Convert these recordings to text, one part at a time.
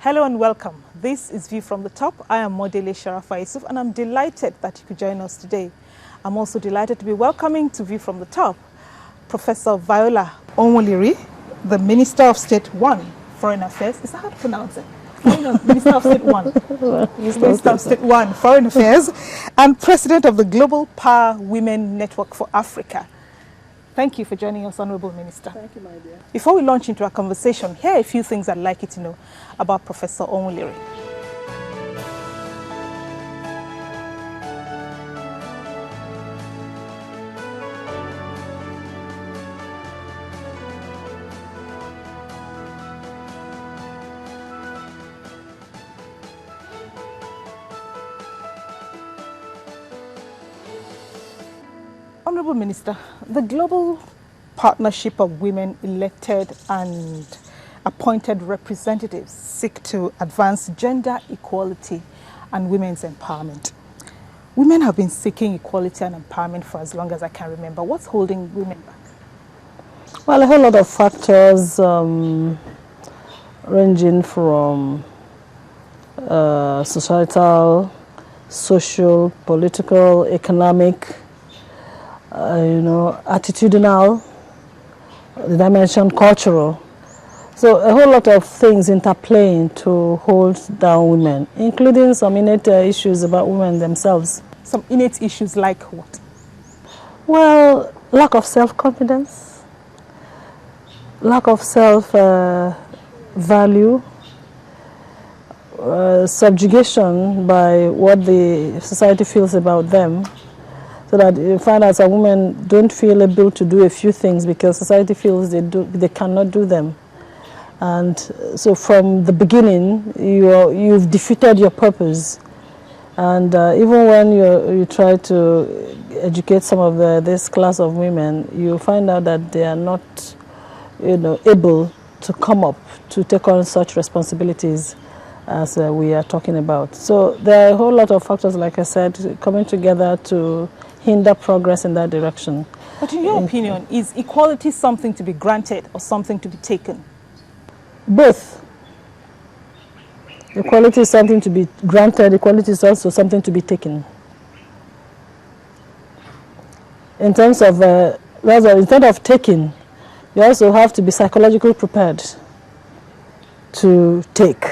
Hello and welcome. This is View from the Top. I am Modele Sharafa Yusuf and I'm delighted that you could join us today. I'm also delighted to be welcoming to View from the Top Professor Viola Onwuliri, the Minister of State 1, Foreign Affairs. Is that how to pronounce it? Minister of State 1. Minister of State 1, Foreign Affairs, and President of the Global Power Women Network for Africa. Thank you for joining us, Honorable Minister. Thank you, my dear. Before we launch into our conversation, here are a few things I'd like you to know about Professor Onwuliri. Honorable Minister, the Global Partnership of Women Elected and Appointed Representatives seek to advance gender equality and women's empowerment. Women have been seeking equality and empowerment for as long as I can remember. What's holding women back? Well, a whole lot of factors ranging from societal, social, political, economic, attitudinal, the dimension cultural. So a whole lot of things interplaying to hold down women, including some innate issues about women themselves. Some innate issues like what? Well, lack of self-confidence, lack of self-value, subjugation by what the society feels about them. So that you find out that women don't feel able to do a few things because society feels they cannot do them. And so from the beginning, you've defeated your purpose. And even when you try to educate some of this class of women, you find out that they are not able to come up to take on such responsibilities as we are talking about. So there are a whole lot of factors, like I said, coming together to hinder progress in that direction. But in your opinion, is equality something to be granted or something to be taken? Both. Equality is something to be granted, equality is also something to be taken. In terms of, instead of taking, you also have to be psychologically prepared to take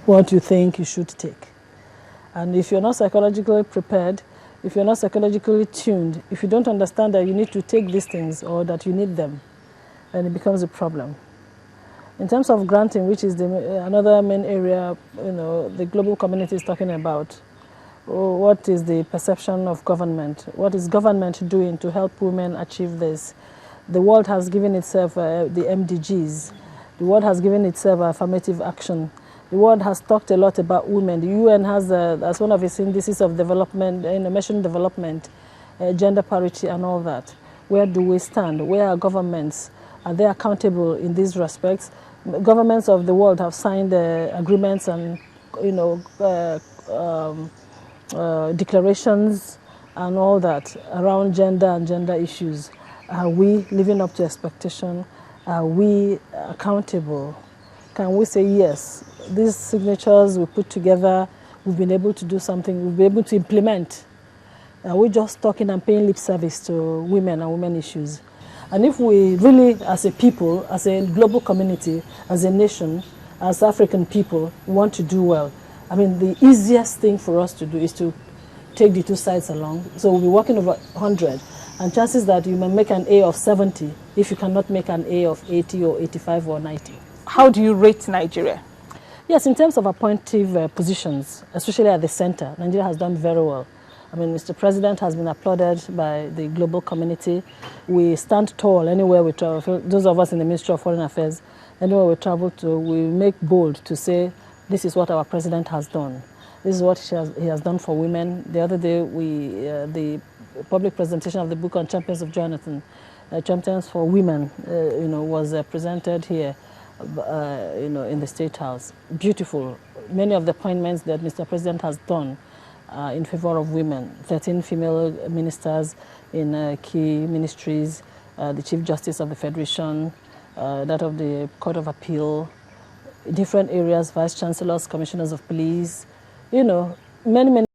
what you think you should take. And if you're not psychologically prepared, if you're not psychologically tuned, if you don't understand that you need to take these things or that you need them, then it becomes a problem. In terms of granting, which is another main area, the global community is talking about, what is the perception of government? What is government doing to help women achieve this? The world has given itself the MDGs. The world has given itself affirmative action. The world has talked a lot about women. The UN has, as one of its indices of development, mission development, gender parity and all that. Where do we stand? Where are governments? Are they accountable in these respects? Governments of the world have signed agreements and, declarations and all that around gender and gender issues. Are we living up to expectation? Are we accountable? Can we say yes? These signatures we put together, we've been able to do something, we've been able to implement. We're just talking and paying lip service to women and women issues. And if we really, as a people, as a global community, as a nation, as African people, want to do well, I mean, the easiest thing for us to do is to take the two sides along. So we'll be working over 100, and chances that you may make an A of 70 if you cannot make an A of 80 or 85 or 90. How do you rate Nigeria? Yes, in terms of appointive positions, especially at the center, Nigeria has done very well. I mean, Mr. President has been applauded by the global community. We stand tall anywhere we travel. Those of us in the Ministry of Foreign Affairs, anywhere we travel to, we make bold to say, this is what our president has done. This is what he has done for women. The other day, the public presentation of the book on Champions of Jonathan, Champions for Women, was presented here. In the State House. Beautiful. Many of the appointments that Mr. President has done in favor of women. 13 female ministers in key ministries, the Chief Justice of the Federation, that of the Court of Appeal, different areas, vice chancellors, commissioners of police, you know, many